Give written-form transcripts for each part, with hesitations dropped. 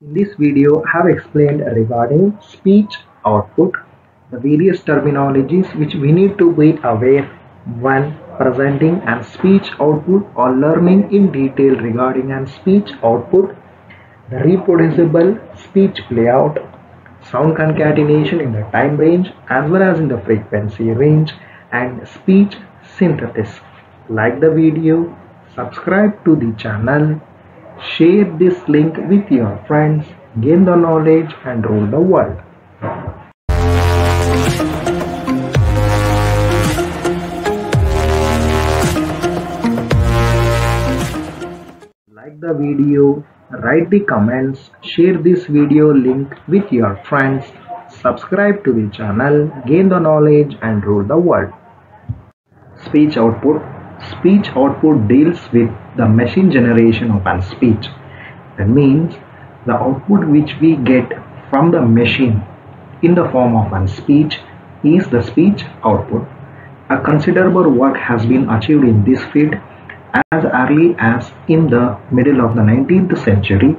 In this video, I have explained regarding speech output, the various terminologies which we need to be aware when presenting an speech output or learning in detail regarding an speech output, the reproducible speech playout, sound concatenation in the time range as well as in the frequency range, and speech synthesis. Like the video, subscribe to the channel, share this link with your friends, gain the knowledge and rule the world. Like the video, write the comments, share this video link with your friends, subscribe to the channel, gain the knowledge and rule the world. Speech output. Speech output deals with the machine generation of a speech. That means the output which we get from the machine in the form of a speech is the speech output. A considerable work has been achieved in this field as early as in the middle of the 19th century.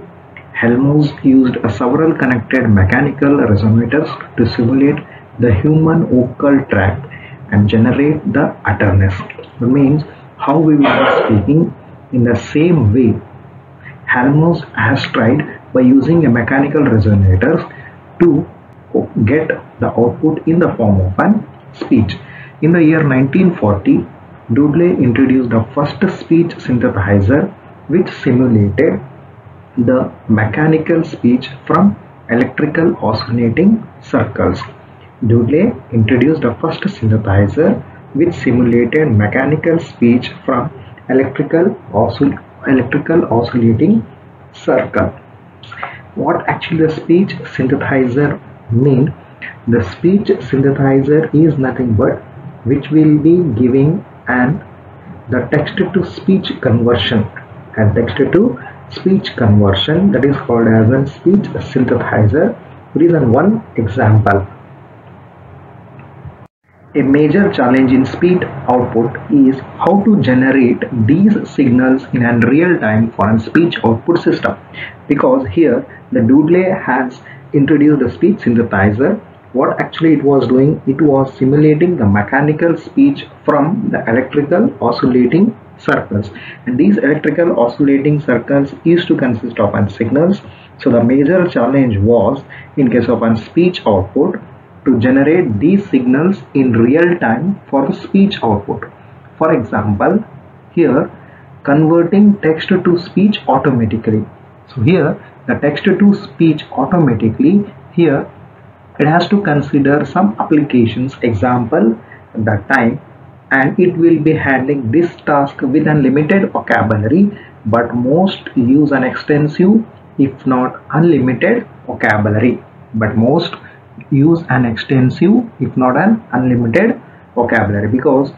Helmholtz used several connected mechanical resonators to simulate the human vocal tract and generate the utterance. That means how we will be speaking in the same way. Helmholtz has tried by using a mechanical resonators to get the output in the form of an speech. In the year 1940, Dudley introduced the first speech synthesizer which simulated the mechanical speech from electrical oscillating circles. Dudley introduced the first synthesizer which simulated mechanical speech from electrical oscillating circle. What actually the speech synthesizer mean? The speech synthesizer is nothing but which will be giving the text to speech conversion, and text to speech conversion, that is called as a speech synthesizer. Here is one example. A major challenge in speech output is how to generate these signals in a real time for a speech output system, because here the Dudley has introduced the speech synthesizer. What actually it was doing, it was simulating the mechanical speech from the electrical oscillating circles, and these electrical oscillating circles used to consist of signals. So the major challenge was, in case of a speech output, to generate these signals in real time for the speech output. For example, here converting text to speech automatically. So here the text to speech automatically, here it has to consider some applications, example the time, and it will be handling this task with unlimited vocabulary, but most use an extensive if not unlimited vocabulary, but most use an extensive if not an unlimited vocabulary, because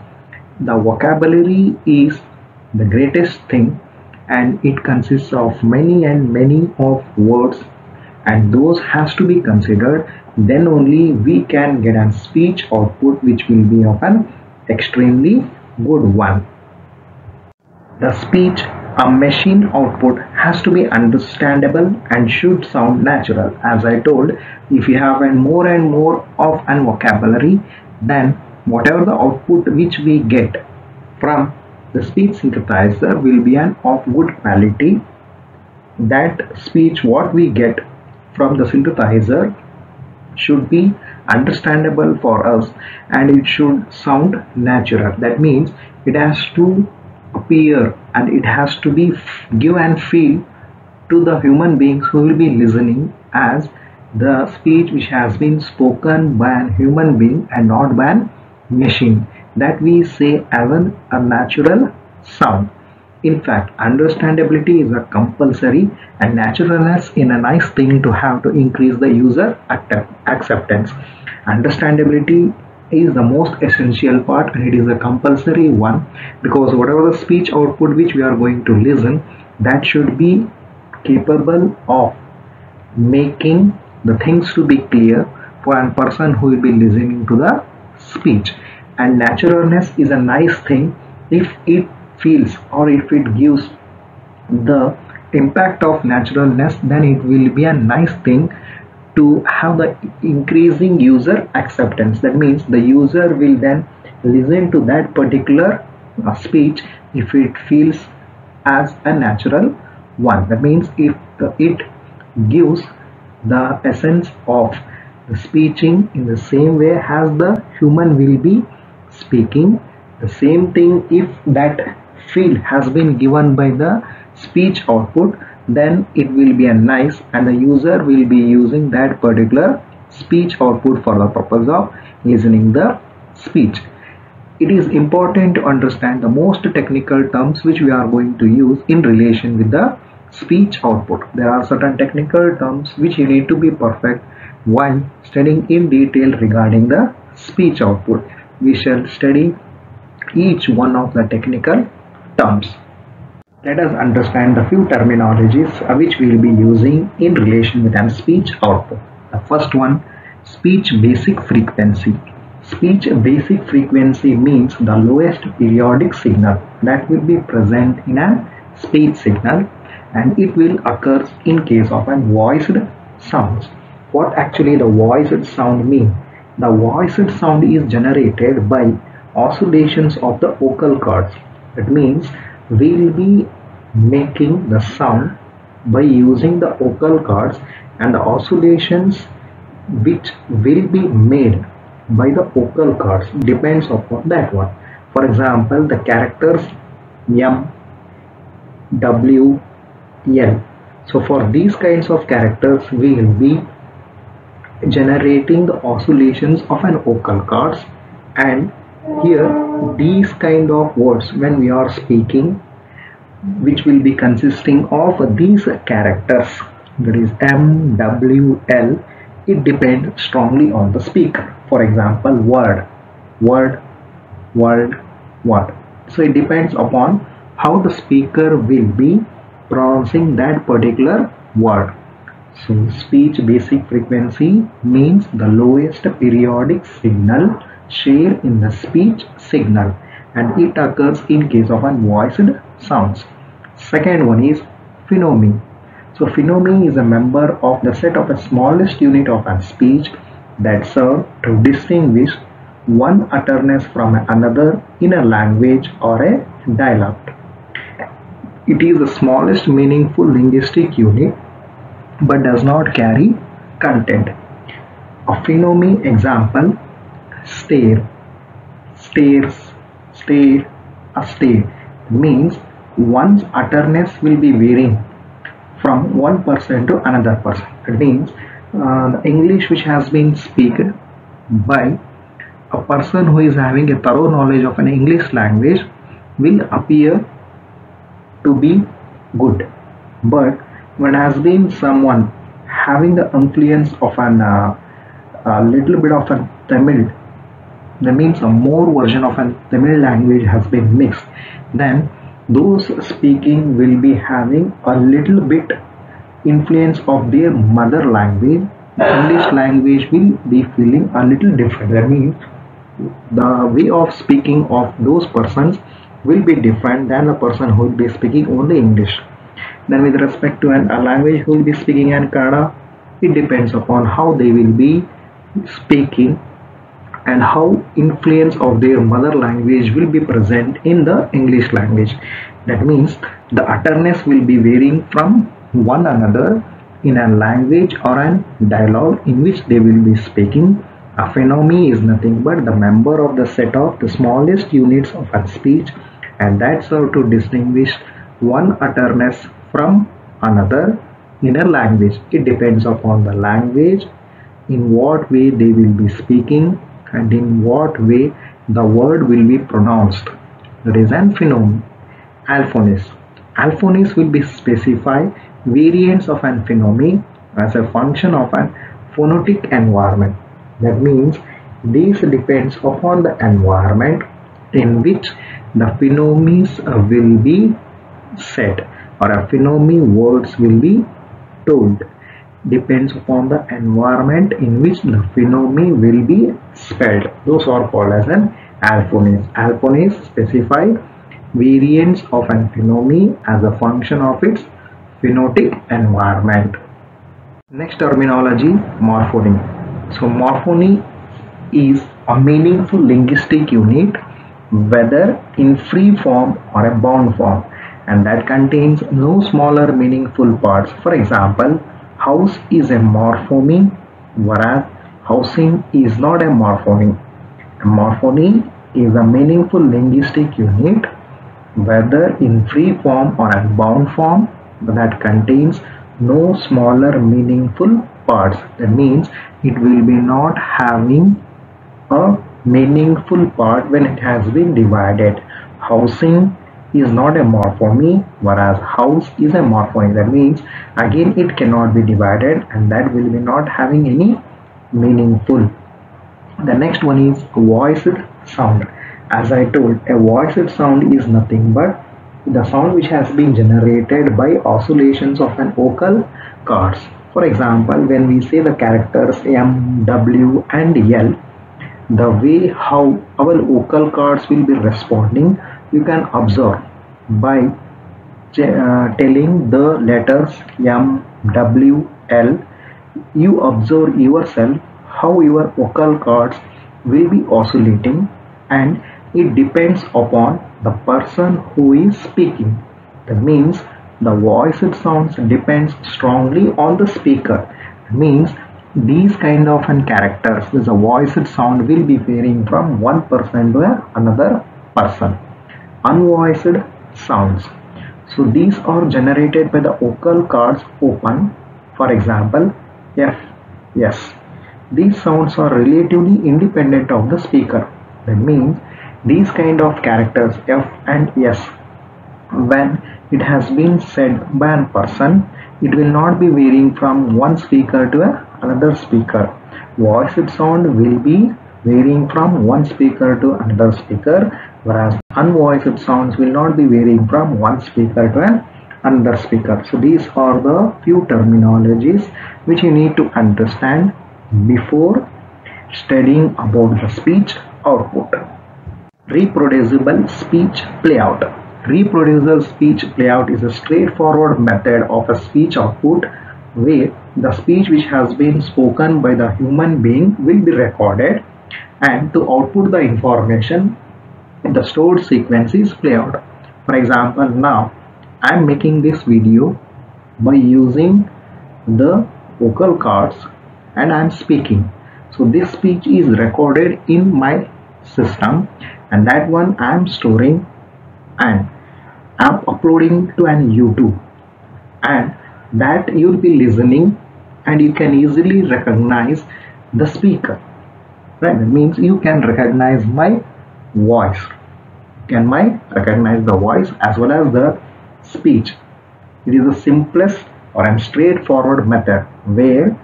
the vocabulary is the greatest thing and it consists of many and many of words, and those has to be considered. Then only we can get a speech output which will be of an extremely good one. The speech a machine output has to be understandable and should sound natural. As I told, if you have more and more of an vocabulary, then whatever the output which we get from the speech synthesizer will be of good quality. That speech what we get from the synthesizer should be understandable for us and it should sound natural. That means it has to appear and it has to be give and feel to the human beings who will be listening as the speech which has been spoken by a human being and not by a machine, that we say as a natural sound. In fact, understandability is a compulsory and naturalness is a nice thing to have to increase the user acceptance. Understandability is the most essential part and it is a compulsory one, because whatever the speech output which we are going to listen, that should be capable of making the things to be clear for a person who will be listening to the speech. And naturalness is a nice thing if it feels or if it gives the impact of naturalness, then it will be a nice thing to have the increasing user acceptance. That means the user will then listen to that particular speech if it feels as a natural one. That means if it gives the essence of the speaking in the same way as the human will be speaking, the same thing if that feel has been given by the speech output, then it will be a nice, and the user will be using that particular speech output for the purpose of listening the speech. It is important to understand the most technical terms which we are going to use in relation with the speech output. There are certain technical terms which you need to be perfect while studying in detail regarding the speech output. We shall study each one of the technical terms. Let us understand the few terminologies which we will be using in relation with an speech output. The first one, speech basic frequency. Speech basic frequency means the lowest periodic signal that will be present in a speech signal, and it will occur in case of a voiced sounds. What actually the voiced sound mean? The voiced sound is generated by oscillations of the vocal cords. That means we will be making the sound by using the vocal cords, and the oscillations which will be made by the vocal cords depends upon that one. For example, the characters M, W, L. So for these kinds of characters we will be generating the oscillations of an vocal cords, and here these kind of words when we are speaking, which will be consisting of these characters, that is M, W, L, it depends strongly on the speaker. For example, word, word, word, word. So it depends upon how the speaker will be pronouncing that particular word. So speech basic frequency means the lowest periodic signal share in the speech signal, and it occurs in case of unvoiced sounds. Second one is phoneme. So phoneme is a member of the set of the smallest unit of a speech that serve to distinguish one utterance from another in a language or a dialect. It is the smallest meaningful linguistic unit but does not carry content. A phoneme example: stare, stairs, stare, a stare means one's utterance will be varying from one person to another person. It means the English which has been spoken by a person who is having a thorough knowledge of an English language will appear to be good, but when has been someone having the influence of a little bit of a Tamil, that means a more version of a Tamil language has been mixed, then those speaking will be having a little bit influence of their mother language. English language will be feeling a little different. That means the way of speaking of those persons will be different than the person who will be speaking only English. Then with respect to a language who will be speaking in Kannada, it depends upon how they will be speaking and how influence of their mother language will be present in the English language. That means the utterance will be varying from one another in a language or a dialogue in which they will be speaking. A phoneme is nothing but the member of the set of the smallest units of a speech, and that serve to distinguish one utterance from another in a language. It depends upon the language, in what way they will be speaking and in what way the word will be pronounced. That is an phoneme. Alphonese. Alphonese will be specify variants of an phoneme as a function of an phonetic environment. That means this depends upon the environment in which the phonemes will be said, or a phoneme words will be told. Depends upon the environment in which the phoneme will be spelled. Those are called as an alphonese. Alphonese specify variants of an phoneme as a function of its phonetic environment. Next terminology, morphony. So morphony is a meaningful linguistic unit, whether in free form or a bound form, and that contains no smaller meaningful parts. For example, house is a morphony, whereas housing is not a morphony. A morphony is a meaningful linguistic unit, whether in free form or a bound form, that contains no smaller meaningful parts. That means it will be not having a meaningful part when it has been divided. Housing is not a morphony, whereas house is a morphony. That means again it cannot be divided, and that will be not having any meaningful. The next one is voiced sound. As I told, a voiced sound is nothing but the sound which has been generated by oscillations of an vocal cords. For example, when we say the characters M, W and L, the way how our vocal cords will be responding, you can observe by telling the letters M, W, L. You observe yourself how your vocal cords will be oscillating, and it depends upon the person who is speaking. That means the voiced sounds depends strongly on the speaker. That means these kind of characters, this voiced sound will be varying from one person to another person. Unvoiced sounds. So these are generated by the vocal cords open. For example, F, S. These sounds are relatively independent of the speaker. That means these kind of characters F and S, when it has been said by a person, it will not be varying from one speaker to another speaker. Voiced sound will be varying from one speaker to another speaker, whereas unvoiced sounds will not be varying from one speaker to another speaker. So these are the few terminologies which you need to understand before studying about the speech output. Reproducible speech playout. Reproducible speech playout is a straightforward method of a speech output where the speech which has been spoken by the human being will be recorded, and to output the information, the stored sequence is playout. For example, now I am making this video by using the vocal cords and I am speaking. So this speech is recorded in my system, and that one I am storing and I am uploading to an YouTube, and that you will be listening and you can easily recognize the speaker. Right? That means you can recognize my voice. Recognize the voice as well as the speech. It is the simplest or a straightforward method where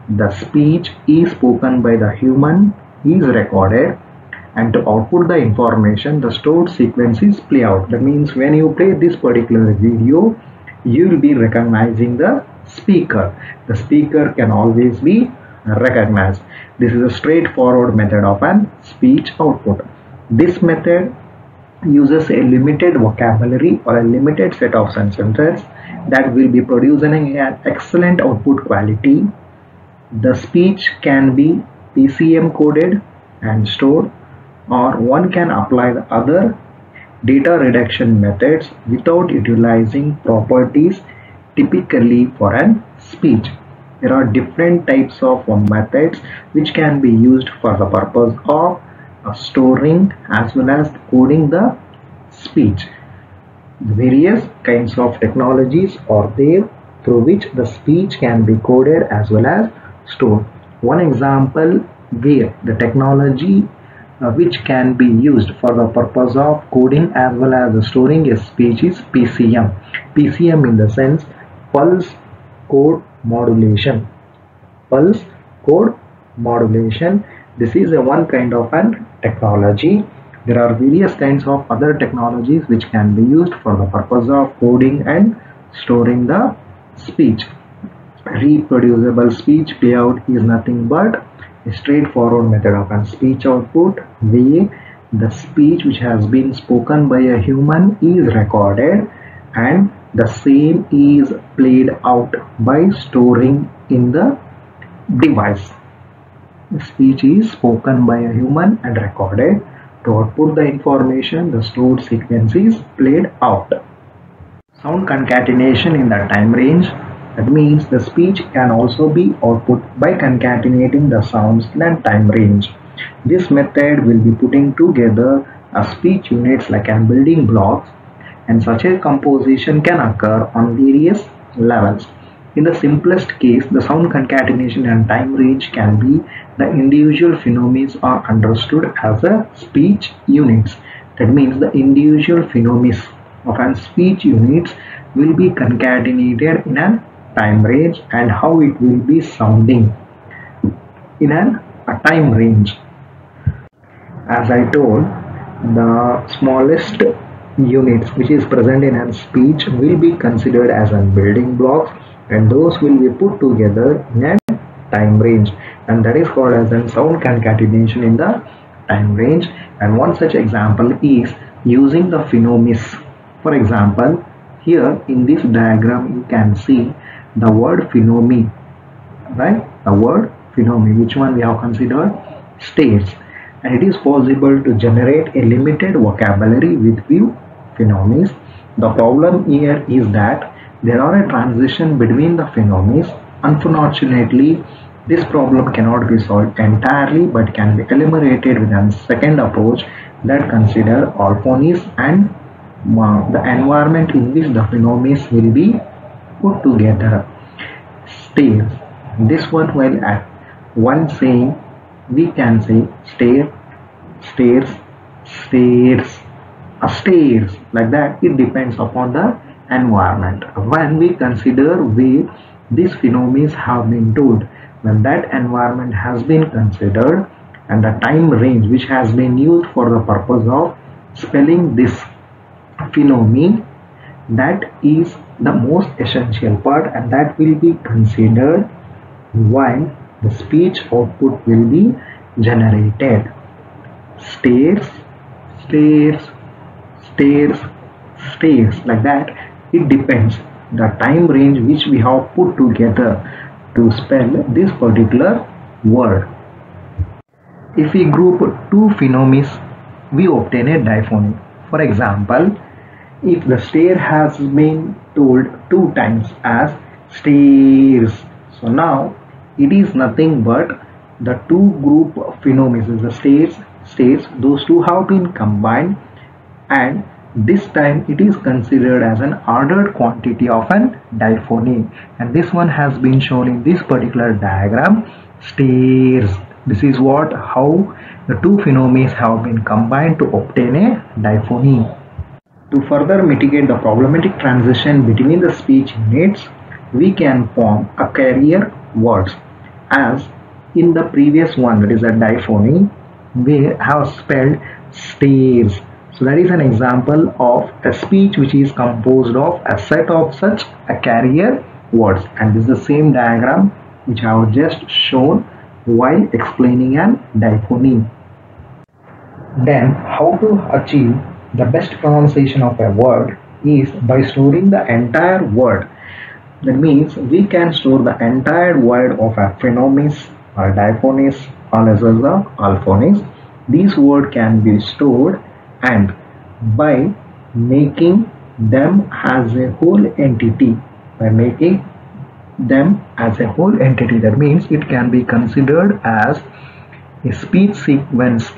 the speech is spoken by the human is recorded, and to output the information, the stored sequence is play out. That means when you play this particular video, you will be recognizing the speaker. The speaker can always be recognized. This is a straightforward method of an speech output. This method uses a limited vocabulary or a limited set of sentences that will be producing an excellent output quality. The speech can be PCM coded and stored, or one can apply the other data reduction methods without utilizing properties typically for an speech. There are different types of methods which can be used for the purpose of storing as well as coding the speech. Various kinds of technologies are there through which the speech can be coded as well as stored. One example where the technology which can be used for the purpose of coding as well as storing a speech is PCM. PCM in the sense pulse code modulation. Pulse code modulation. This is a one kind of an technology. There are various kinds of other technologies which can be used for the purpose of coding and storing the speech. Reproducible speech playout is nothing but a straightforward method of a speech output where the speech which has been spoken by a human is recorded, and The same is played out by storing in the device. Speech is spoken by a human and recorded. To output the information, the stored sequence is played out. Sound concatenation in the time range. That means the speech can also be output by concatenating the sounds in a time range. This method will be putting together a speech units like an building blocks, and such a composition can occur on various levels. In the simplest case, the sound concatenation and time range can be the individual phenomena are understood as a speech units. That means the individual phenomena of an speech units will be concatenated in a time range and how it will be sounding in a time range. As I told, the smallest units which is present in a speech will be considered as a building blocks, and those will be put together in a time range, and that is called as a sound concatenation in the time range. And one such example is using the phenomena. For example, here in this diagram you can see the word phenome, right? The word phenome, which one we have considered? Stairs. And it is possible to generate a limited vocabulary with few phenomena. The problem here is that there are a transition between the phenomena. Unfortunately, this problem cannot be solved entirely but can be eliminated with a second approach that consider alphonies and the environment in which the phenomena will be put together. Stairs. This one, while at one saying, we can say stair, stairs, stairs, stairs, like that. It depends upon the environment. When we consider where these phenomena have been told, when that environment has been considered and the time range which has been used for the purpose of spelling this phenomena, that is the most essential part, and that will be considered while the speech output will be generated. Stairs, stairs, stairs, stairs, like that. It depends the time range which we have put together to spell this particular word. If we group two phenomena, we obtain a diphony. For example, if the stair has been told two times as stairs, so now it is nothing but the two group phenomena, the stairs, those two have been combined, and this time it is considered as an ordered quantity of an diphony, and this one has been shown in this particular diagram, stairs. This is how the two phenomena have been combined to obtain a diphony. To further mitigate the problematic transition between the speech units, we can form a carrier words. As in the previous one, that is a diphony, we have spelled stairs. So that is an example of a speech which is composed of a set of such a carrier words, and this is the same diagram which I have just shown while explaining an diphony. Then how to achieve the best pronunciation of a word is by storing the entire word. That means we can store the entire word of a phenomena or diphonous or as well as alphonous. These words can be stored, and by making them as a whole entity, that means it can be considered as a speech sequence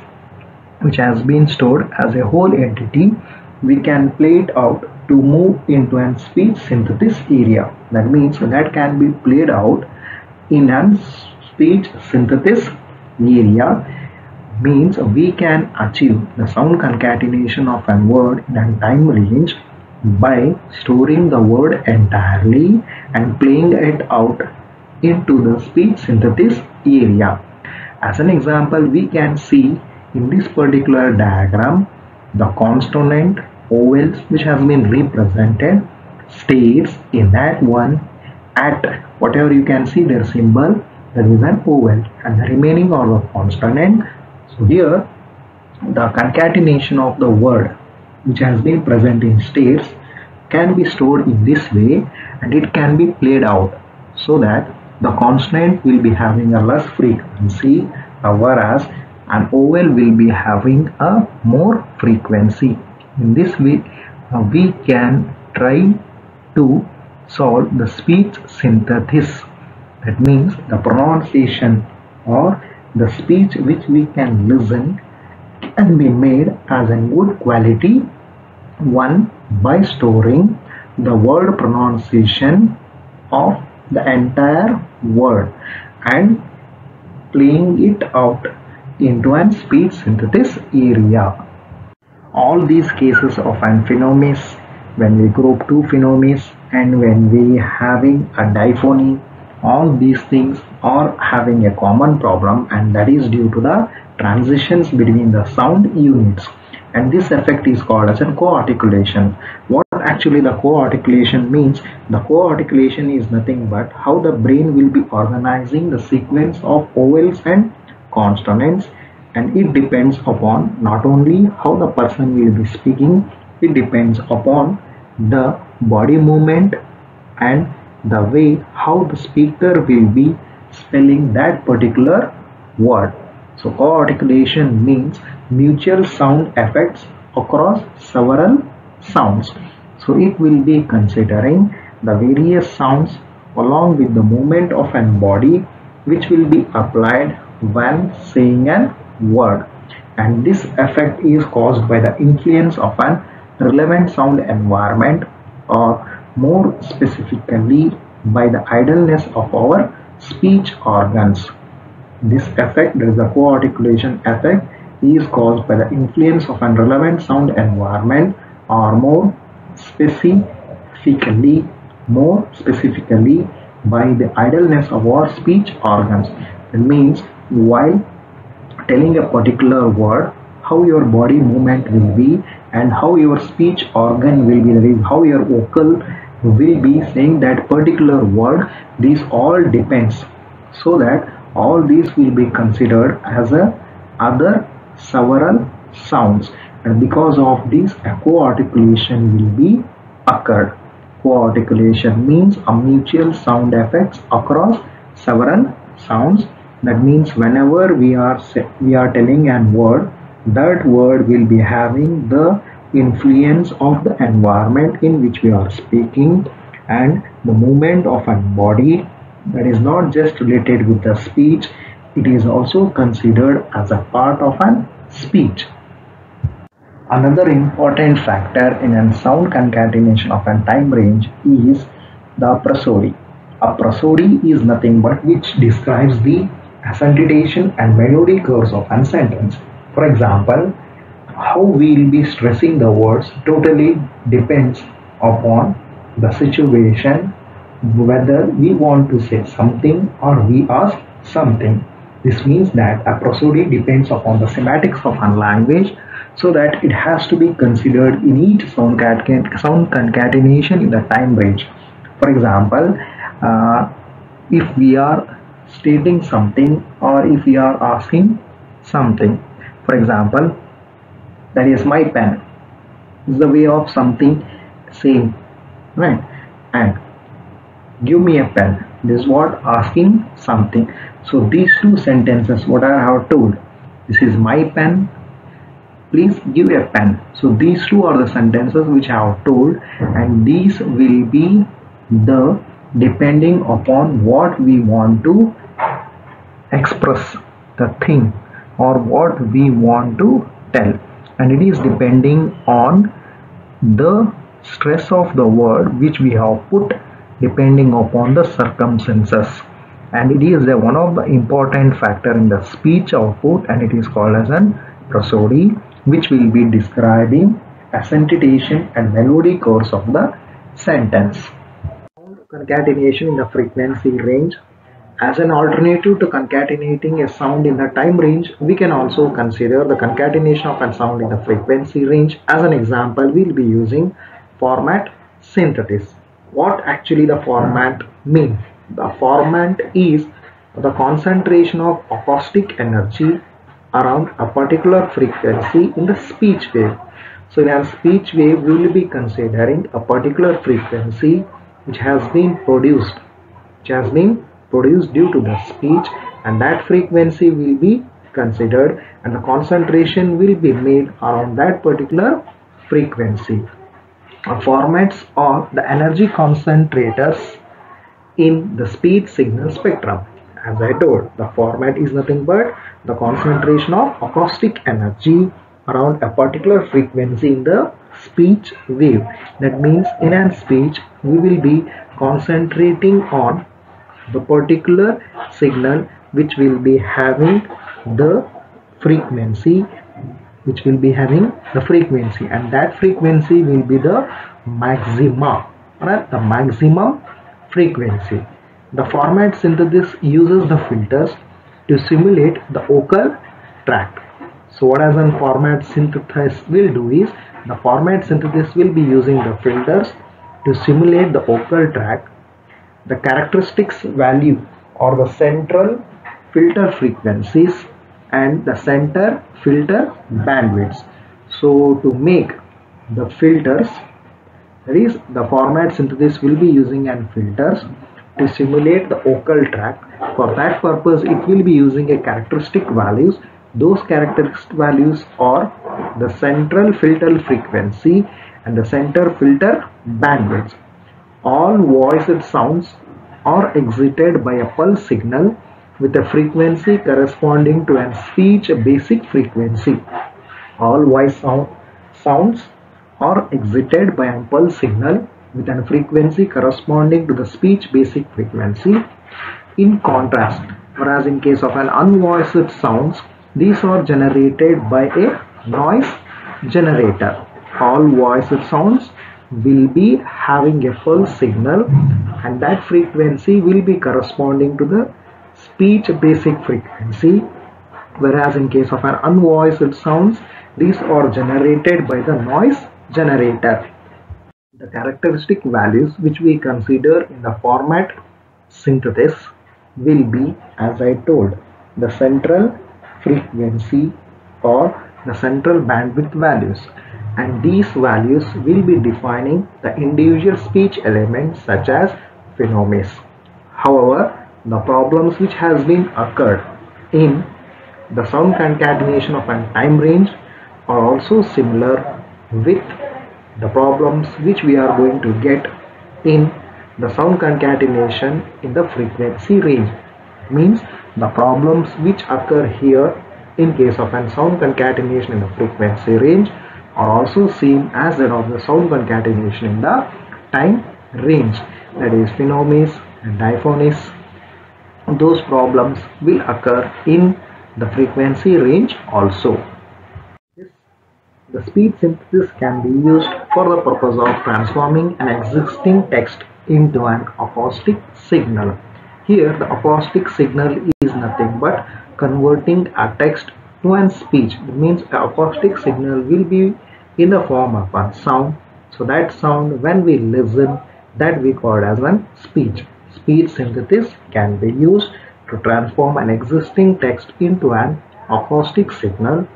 which has been stored as a whole entity. We can play it out to move into a speech synthesis area. That means that can be played out in a speech synthesis area, means we can achieve the sound concatenation of a word in a time range by storing the word entirely and playing it out into the speech synthesis area. As an example, we can see in this particular diagram the consonant vowels which has been represented stays in that one at whatever you can see their symbol, that is an vowel, and the remaining are the consonant. So here the concatenation of the word which has been present in states can be stored in this way, and it can be played out so that the consonant will be having a less frequency, whereas an vowel will be having a more frequency. In this way, we can try to solve the speech synthesis. That means the pronunciation or the speech which we can listen can be made as a good quality one by storing the word pronunciation of the entire word and playing it out into an speech synthesis area. All these cases of an phonemes, when we group two phonemes and when we having a diphony, all these things are having a common problem, and that is due to the transitions between the sound units, and this effect is called as a co-articulation. What actually the co-articulation means? The co-articulation is nothing but how the brain will be organizing the sequence of vowels and consonants, and it depends upon not only how the person will be speaking, it depends upon the body movement and the way how the speaker will be spelling that particular word. So co-articulation means mutual sound effects across several sounds. So it will be considering the various sounds along with the movement of an body which will be applied when saying an word, and this effect is caused by the influence of an relevant sound environment, or more specifically by the idleness of our speech organs. This effect, that is the co-articulation effect, is caused by the influence of an relevant sound environment, or more specifically by the idleness of our speech organs. It means while telling a particular word, how your body movement will be and how your speech organ will be, that is how your vocal will be saying that particular word. These all depends, so that all these will be considered as a other several sounds, and because of this a co-articulation will be occurred. Co-articulation means a mutual sound effects across several sounds. That means whenever we are telling an word, that word will be having the influence of the environment in which we are speaking and the movement of a body. That is not just related with the speech, it is also considered as a part of an speech. Another important factor in a sound concatenation of a time range is the prosody. A prosody is nothing but which describes the accentuation and melody curves of a sentence. For example, how we will be stressing the words totally depends upon the situation, whether we want to say something or we ask something. This means that a prosody depends upon the semantics of a language, so that it has to be considered in each sound concatenation in the time range. For example, if we are stating something or if we are asking something, for example, that is my pen, is the way of something saying, right? And give me a pen, this is what asking something. So these two sentences what I have told, this is my pen, please give a pen. So these two are the sentences which I have told, and these will be the depending upon what we want to express the thing or what we want to tell, and it is depending on the stress of the word which we have put depending upon the circumstances, and it is one of the important factor in the speech output, and it is called as an prosody, which will be describing accentuation and melody curves of the sentence. Concatenation in the frequency range. As an alternative to concatenating a sound in the time range, we can also consider the concatenation of a sound in the frequency range. As an example, we'll be using format synthesis. What actually the format means? The format is the concentration of acoustic energy around a particular frequency in the speech wave. So in a speech wave, we will be considering a particular frequency which has been produced due to the speech, and that frequency will be considered and the concentration will be made around that particular frequency. Formats of the energy concentrators in the speech signal spectrum. As I told, the format is nothing but the concentration of acoustic energy around a particular frequency in the speech wave. That means in a speech we will be concentrating on the particular signal which will be having the frequency and that frequency will be the maxima, right? The maximum frequency. The format synthesis uses the filters to simulate the vocal tract. So what as a format synthesis will do is, the format synthesis will be using the filters to simulate the vocal tract, the characteristics value or the central filter frequencies and the center filter bandwidths. So to make the filters, that is the format synthesis will be using an filters to simulate the vocal tract. For that purpose it will be using a characteristic values. Those characteristic values are the central filter frequency and the center filter bandwidth. All voiced sounds are excited by a pulse signal with a frequency corresponding to a speech basic frequency. All voice sounds are excited by a pulse signal with a frequency corresponding to the speech basic frequency. In contrast, whereas in case of an unvoiced sounds, these are generated by a noise generator. All voiced sounds will be having a pulse signal and that frequency will be corresponding to the speech basic frequency, whereas in case of an unvoiced sounds, these are generated by the noise generator. The characteristic values which we consider in the format synthesis will be, as I told, the central frequency or the central bandwidth values, and these values will be defining the individual speech elements such as phonemes. However, the problems which has been occurred in the sound concatenation of a time range are also similar with the problems which we are going to get in the sound concatenation in the frequency range. Means the problems which occur here in case of a sound concatenation in the frequency range are also seen as that of the sound concatenation in the time range, that is phonemes and diphonies. Those problems will occur in the frequency range also. The speech synthesis can be used for the purpose of transforming an existing text into an acoustic signal. Here the acoustic signal is nothing but converting a text to an speech. It means an acoustic signal will be in the form of a sound. So that sound, when we listen, that we call as an speech. Speech synthesis can be used to transform an existing text into an acoustic signal.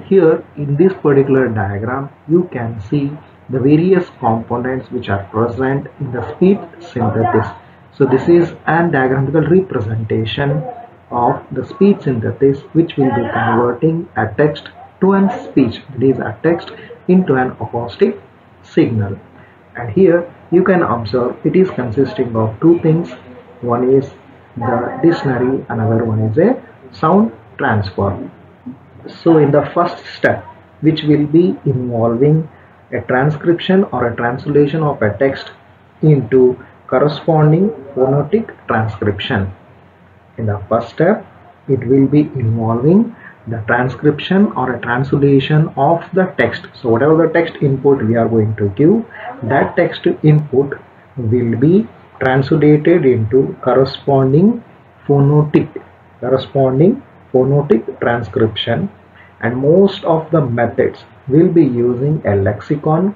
Here in this particular diagram you can see the various components which are present in the speech synthesis. So this is an diagrammatical representation of the speech synthesis which will be converting a text to an speech, that is a text into an acoustic signal. And here you can observe it is consisting of two things. One is the dictionary, another one is a sound transfer. So in the first step, which will be involving a transcription or a translation of a text into corresponding phonetic transcription. In the first step, it will be involving the transcription or a translation of the text. So whatever the text input we are going to give, that text input will be translated into corresponding phonetic transcription, and most of the methods will be using a lexicon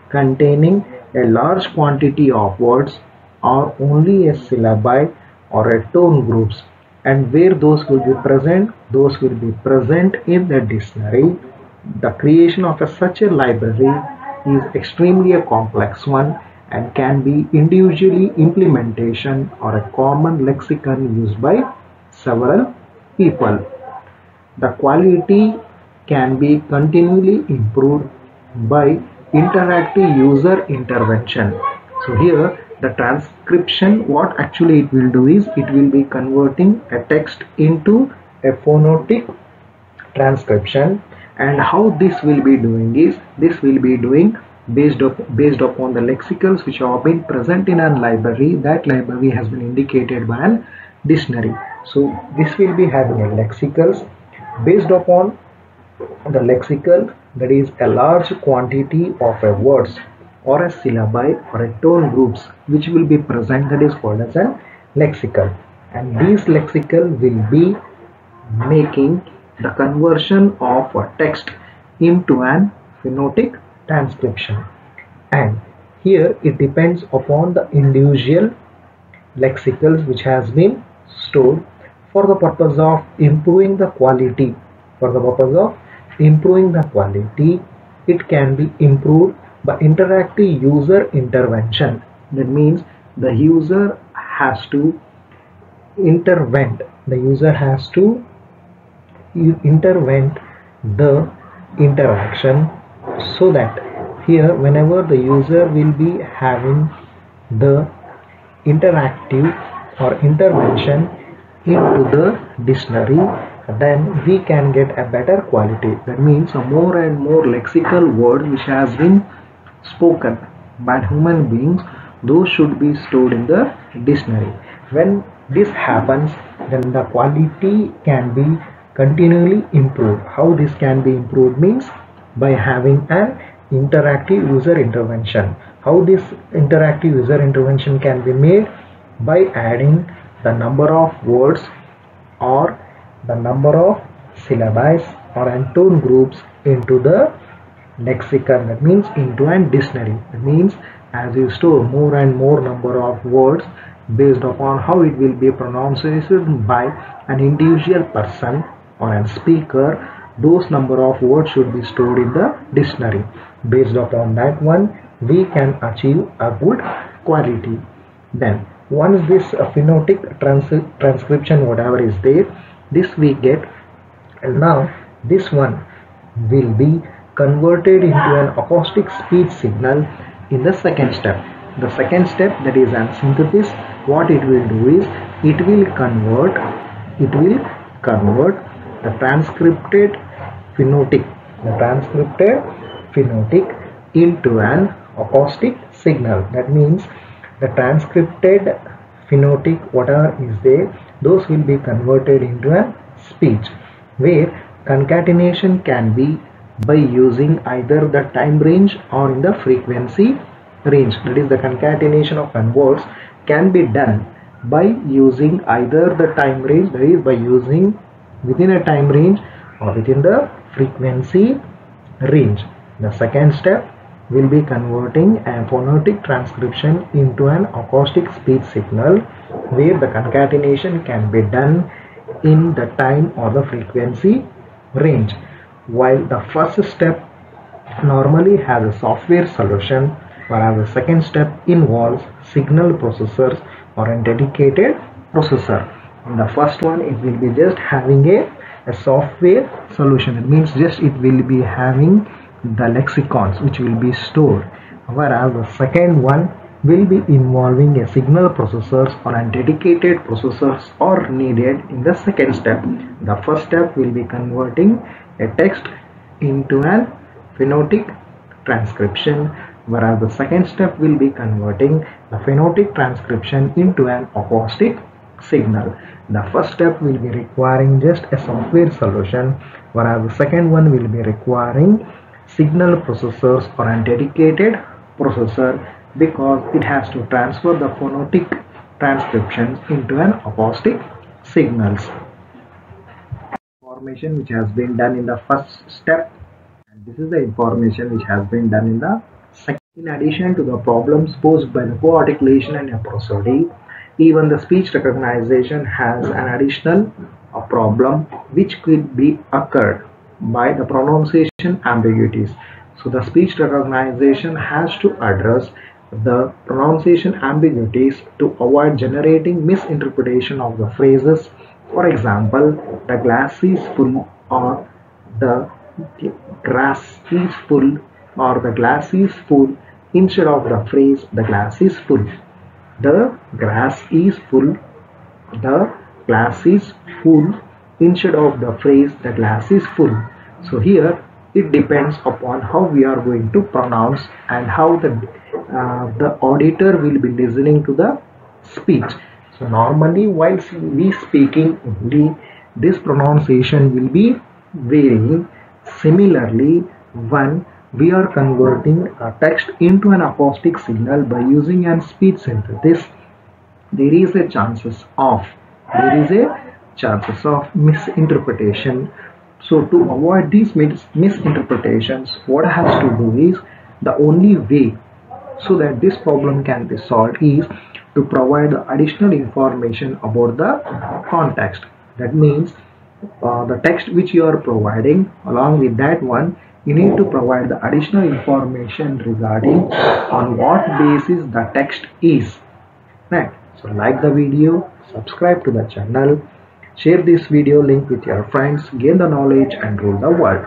containing a large quantity of words or only a syllabi or a tone groups, and where those will be present in the dictionary. The creation of such a library is extremely a complex one and can be individually implementation or a common lexicon used by several people. The quality can be continually improved by interactive user intervention. So here the transcription, what actually it will do is it will be converting a text into a phonetic transcription. And how this will be doing is this will be doing based upon the lexicals which have been present in a library. That library has been indicated by an dictionary. So this will be having a lexicals based upon the lexical, that is a large quantity of a words or a syllabi or a tone groups which will be present, that is called as an lexical. And these lexical will be making the conversion of a text into an phonetic transcription. And here it depends upon the individual lexicals which has been stored for the purpose of improving the quality. For the purpose of improving the quality, it can be improved by interactive user intervention. That means the user has to intervene. The user has to intervene the interaction, so that here whenever the user will be having the interactive or intervention into the dictionary, then we can get a better quality. That means more and more lexical words which has been spoken by human beings, those should be stored in the dictionary. When this happens, then the quality can be continually improved. How this can be improved means by having an interactive user intervention. How this interactive user intervention can be made? By adding the number of words or the number of syllabi or tone groups into the lexicon. That means into an dictionary. That means as you store more and more number of words based upon how it will be pronounced by an individual person or a speaker, those number of words should be stored in the dictionary. Based upon that one, we can achieve a good quality. Then once this phonetic transcription whatever is there, this we get, and now this one will be converted into an acoustic speech signal in the second step. The second step, that is an synthesis, what it will do is it will convert the transcripted phonetic into an acoustic signal. That means the transcripted phonetic whatever is there, those will be converted into a speech, where concatenation can be by using either the time range or in the frequency range. That is, the concatenation of words can be done by using either the time range, that is by using within a time range or within the frequency range. The second step will be converting a phonetic transcription into an acoustic speech signal, where the concatenation can be done in the time or the frequency range. While the first step normally has a software solution, whereas the second step involves signal processors or a dedicated processor. In the first one, it will be just having a software solution. It means just it will be having the lexicons which will be stored, whereas the second one will be involving a signal processors or a dedicated processors are needed in the second step. The first step will be converting a text into an phonetic transcription, whereas the second step will be converting the phonetic transcription into an acoustic signal. The first step will be requiring just a software solution, whereas the second one will be requiring signal processors or a dedicated processor, because it has to transfer the phonetic transcriptions into an acoustic signals. Information which has been done in the first step, and this is the information which has been done in the second. In addition to the problems posed by the co-articulation and a prosody, even the speech recognition has an additional problem which could be occurred. by the pronunciation ambiguities. So the speech recognition has to address the pronunciation ambiguities to avoid generating misinterpretation of the phrases. For example, the glass is full, or the grass is full, or the glass is full, instead of the phrase the glass is full. The grass is full, the glass is full, instead of the phrase the glass is full. So here it depends upon how we are going to pronounce and how the auditor will be listening to the speech. So normally while we speaking only, this pronunciation will be varying. Similarly, when we are converting a text into an acoustic signal by using an speech synthesis, there is a chances of misinterpretation. So to avoid these misinterpretations, what has to do is, the only way so that this problem can be solved is to provide additional information about the context. That means the text which you are providing, along with that one, you need to provide the additional information regarding on what basis the text is. Right. So like the video, subscribe to the channel, share this video link with your friends, gain the knowledge and rule the world.